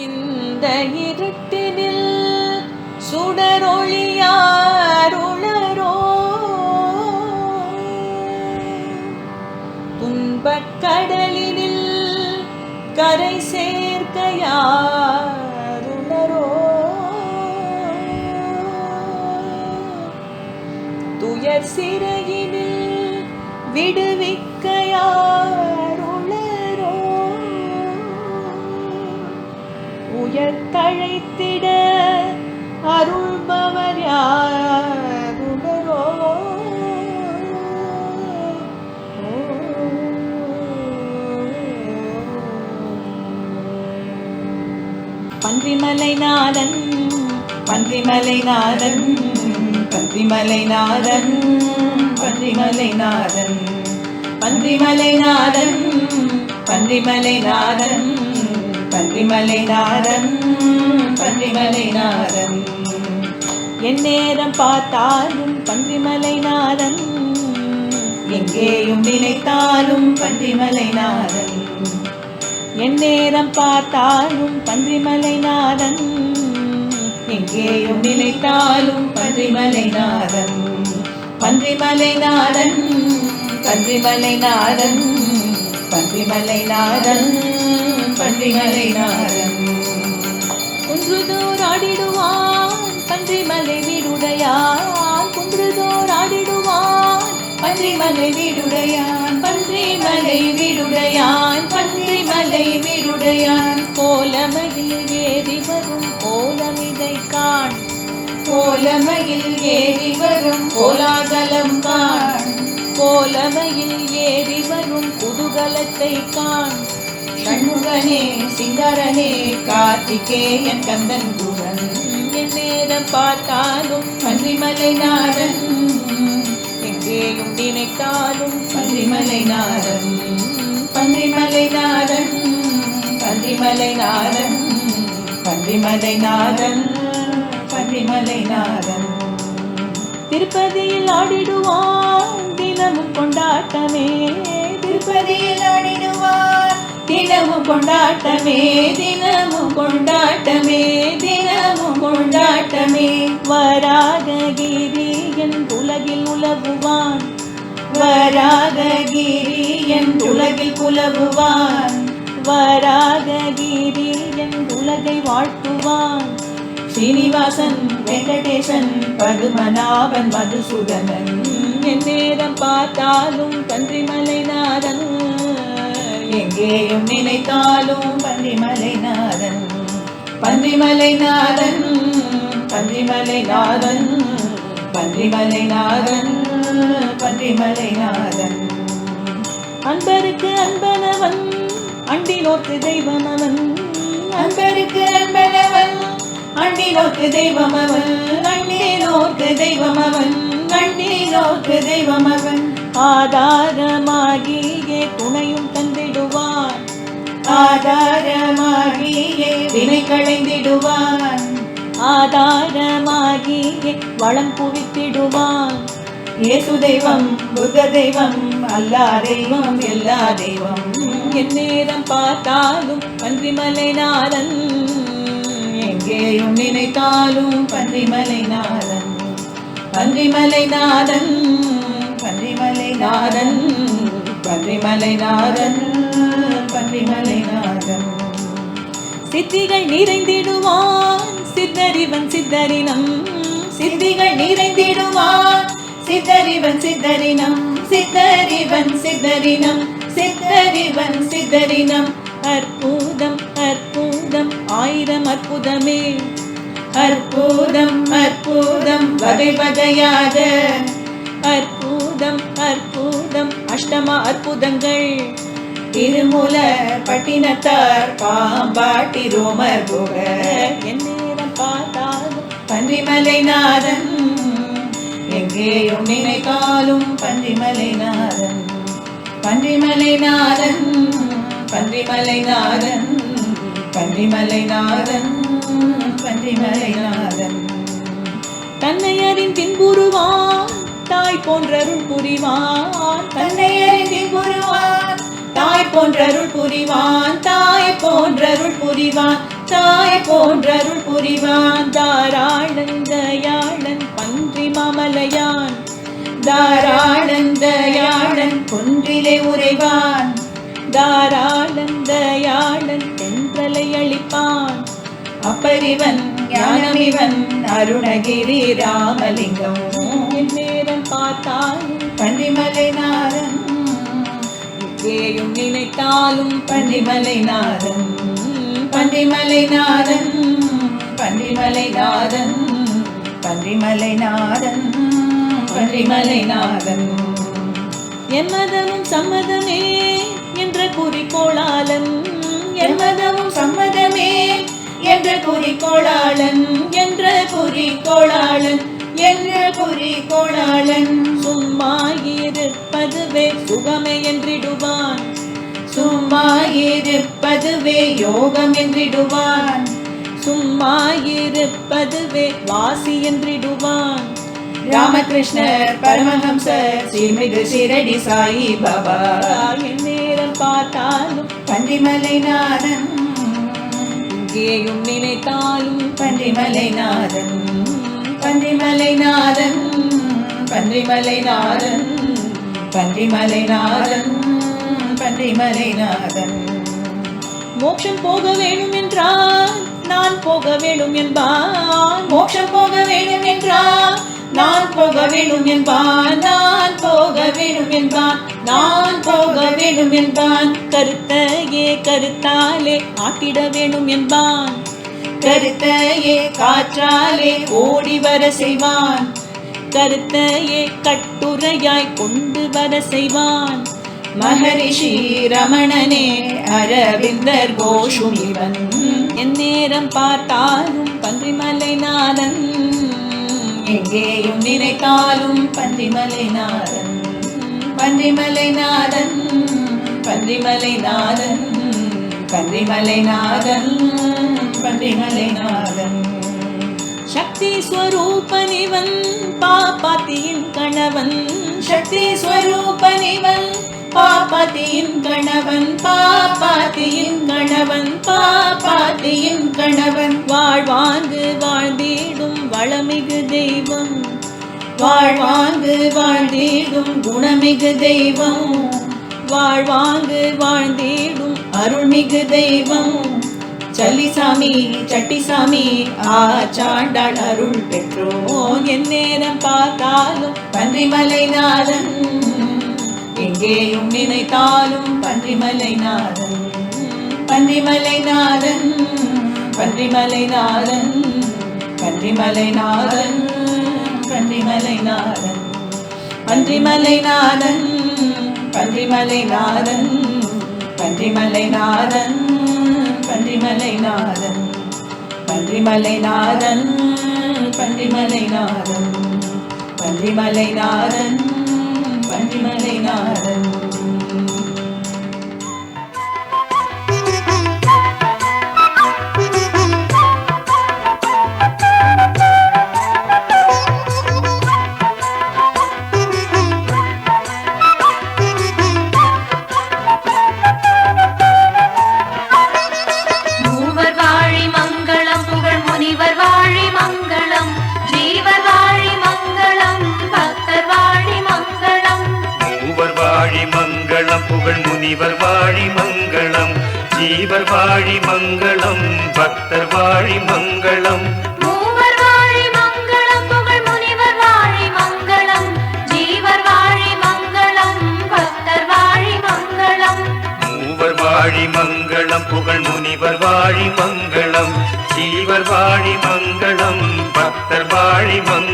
இந்த இருட்டினில் சுடரொளியாருளரோ, துன்பக் கடலினில் கரை சேர்க்கையாருளரோ, துயர் சிறையினில் விடுவிக்கையாருளரோ, உயர் தழைத்திட அருள்பவர் யாருளரோ. பன்றிமலைநாதன் பன்றிமலைநாதன் பன்றிமலைநாதன் பன்றிமலைநாதன் பன்றிமலைநாதன் பன்றிமலைநாதன் பன்றிமலைநாதன் பன்றிமலைநாதன். எந்நேரம் பார்த்தாலும் பன்றிமலைநாதன், எங்கேயும் நினைத்தாலும் பன்றிமலைநாதன். எந்நேரம் பார்த்தாலும் பன்றிமலைநாதன், எங்கேயும் நினைத்தாலும் பன்றிமலைநாதன். பன்றிமலைநாதன் பன்றிமலைநாதன் பன்றிமலைநாதன் பன்றிமலைநாதன். குன்றுதோராடிடுவான் பன்றிமலை வீடுடையான், குன்றுதோராடிடுவான் பன்றிமலை வீடுடையான், பன்றிமலை வீடுடையான், பன்றிமலை வீடுடையான். கோலமயில் ஏறி வரும் கோலமிதை காண், கோலமயில் ஏறி வரும் கோலாகலம் காண், கோலமயில் ஏறி வரும் குதூகலத்தை காண். சண்முகனே சிங்காரனே கார்த்திகேயன் கந்தன் குரன், எந்நேரம் பார்த்தாலும் பன்றிமலைநாதன், எங்கேயும் நினைத்தாலும் பன்றிமலைநாதன். பன்றிமலைநாதன் பன்றிமலைநாதன் பன்றிமலைநாதன் பன்றிமலைநாதன். திருப்பதியில் ஆடிடுவான் தினமும் கொண்டாட்டமே, திருப்பதியில் ஆடிடுவான் தினமும் கொண்டாட்டமே, தினமும் கொண்டாட்டமே, தினமும் கொண்டாட்டமே. வராககிரியன் உலகில் உலவுவான், வராககிரியன் உலகில் புலவுவான், வராககிரியன் உலகை வாழ்த்துவான். ஸ்ரீனிவாசன் வெங்கடேசன் பதுமநாபன் மதுசூதனன், எந்நேரம் பார்த்தாலும் பன்றிமலைநாதன், எங்கேயும் நினைத்தாலும் பன்றிமலைநாதன். பன்றிமலைநாதன் பன்றிமலைநாதன் பன்றிமலைநாதன் பன்றிமலைநாதன். அன்பருக்கு அன்பனவன் அண்டினோர்க்கு தெய்வமவன், அன்பருக்கு அன்பனவன் அண்டினோர்க்கு தெய்வமவன், அண்டினோர்க்கு தெய்வமவன், அண்டினோர்க்கு தெய்வமவன். ஆதாரமாகியே துணையும் தந்திடுவான், ஆதாரமாகியே வினை களைந்திடுவான், ஆதாரமாகியே வளம் குவித்திடுவான். இயேசு தெய்வம் புத்த தெய்வம் அல்லா தெய்வம் எல்லா தெய்வம், எந்நேரம் பார்த்தாலும் பன்றிமலைநாதன், எங்கேயும் நினைத்தாலும் பன்றிமலைநாதன். பன்றிமலைநாதன் பன்றிமலைநாதன் பன்றிமலைநாதன் பன்றிமலைநாதன். சித்திகள் நிறைந்திடுவான் சித்தரிவன் சித்தரினம், சித்திகள் நிறைந்திடுவான் சித்தரிவன் சித்தரினம், சித்தரிவன் சித்தரினம், சித்தரிவன் சித்தரினம். அற்புதம் அற்புதம் ஆயிரம் அற்புதமே, அற்புதம் அற்புதம் வகை வகையாக, அற்புதம் அற்புதம் அஷ்டம அற்புதங்கள். திருமூல பட்டினத்தார் பாம்பாட்டி ரோமர் போக, எந்நேரம் பார்த்தாலும் பன்றிமலைநாதன், எங்கே எங்கேயும் நினைத்தாலும் பன்றிமலைநாதன் பன்றிமலைநாதன் பன்றிமலைநாதன் பன்றிமலைநாதன் பன்றிமலைநாதன் தன்னை அறிந்தின் புரிவான் தாய் போன்றருள் புரிவான் தன்னை அறிந்தின் புரிவான் தாய் போன்றருள் புரிவான் தாய் போன்றருள் புரிவான் தாய் போன்றருள் புரிவான் தாராளன் தயாளன் பன்றி மாமலையான் தாராளன் தயாளன் குன்றிலே உறைவான் தாராளன் தயாளன் தென்றலை அளிப்பான் அப்பரிவன் ஞானமிவன் அருணகிரி ராமலிங்கம் நேரம் பார்த்தாலும் பன்றிமலைநாதன் எங்கேயும் நினைத்தாலும் பன்றிமலைநாதன் பன்றிமலைநாதன் பன்றிமலைநாதன் பன்றிமலைநாதன் பன்றிமலைநாதன் எம்மதமும் சம்மதமே என்ற குறிக்கோளாளன் எம்மதமும் சம்மதமே என்ற குறிக்கோளாளன் என்ற குறிக்கோளாளன் என்ற குறிக்கோளாளன் சும்மா இருப்பதுவே சுகமே என்றிடுவான் சும்மா இருப்பதுவே யோகம் என்றிடுவான் சும்மா இருப்பதுவே வாசி என்றிடுவான் ராமகிருஷ்ணர் பரமஹம்சர் ஸ்ரீமிகு ஷிரடி சாயி பாபா நேரம் பார்த்தாலும் பன்றிமலைநாதன் எங்கேயும் நினைத்தாலும் பன்றிமலைநாதன் பன்றிமலைநாதன் பன்றிமலைநாதன் பன்றிமலைநாதன் பன்றிமலைநாதன் மோட்சம் போக வேணும் என்றால் நான் போக வேண்டும் என்பான் மோட்சம் போக வேண்டும் என்றால் நான் போக வேண்டும் என்பான் நான் போக வேண்டும் என்பான் நான் போக வேண்டும் என்பான் கருத்தையே கருத்தாலே ஆட்டிட வேண்டும் என்பான் கருத்தையே காற்றாலே ஓடி வர செய்வான் கருத்தையே கட்டுரையாய் கொண்டு வர செய்வான் மகரிஷி ரமணனே அரவிந்தர் கோஷும் இவன் என் நேரம் பார்த்தாலும் பன்றிமலைநாதன் எங்கேயும் நினைத்தாலும் பன்றிமலைநாதன் பன்றிமலைநாதன் பன்றிமலைநாதன் பன்றிமலைநாதன் பன்றிமலைநாதன் சக்தி ஸ்வரூபனிவன் பாப்பாத்தியின் கணவன் சக்தி ஸ்வரூபனிவன் பாப்பாத்தியின் கணவன் பாப்பாத்தியின் கணவன் பாப்பாத்தியின் கணவன் வாழ்வாங்கு வாழ்ந்திடும் வளமிகு தெய்வம் வாழ்வாங்கு வாழ்ந்திடும் குணமிகு தெய்வம் வாழ்வாங்கு வாழ்ந்திடும் அருள்மிகு தெய்வம் சல்லிசாமி சட்டிசாமி ஆச்சாண்டாள் அருள் பெற்றோம் என் நேரம் பார்த்தாலும் பன்றிமலைநாதன் எங்கேயும் நினைத்தாலும் பன்றிமலைநாதன் பன்றிமலைநாதன் பன்றிமலைநாதன் பன்றிமலைநாதன் பன்றிமலைநாதன் பன்றிமலைநாதன் பன்றிமலைநாதன் பன்றிமலைநாதன் பன்றிமலைநாதன் பன்றிமலைநாதன் பன்றிமலைநாதன் பன்றிமலைநாதன் பன்றிமலைநாதன் முனிவர் வாழி மங்களம் ஜீவர் வாழி மங்களம் பக்தர் வாழி மங்களம் மூவர் வாழி மங்களம் புகழ் முனிவர் வாழி மங்களம் ஜீவர் வாழி மங்களம் பக்தர் வாழி மங்களம் மூவர் வாழி மங்களம் புகழ் முனிவர் வாழி மங்களம் ஜீவர் வாழி மங்களம் பக்தர் வாழி மங்களம்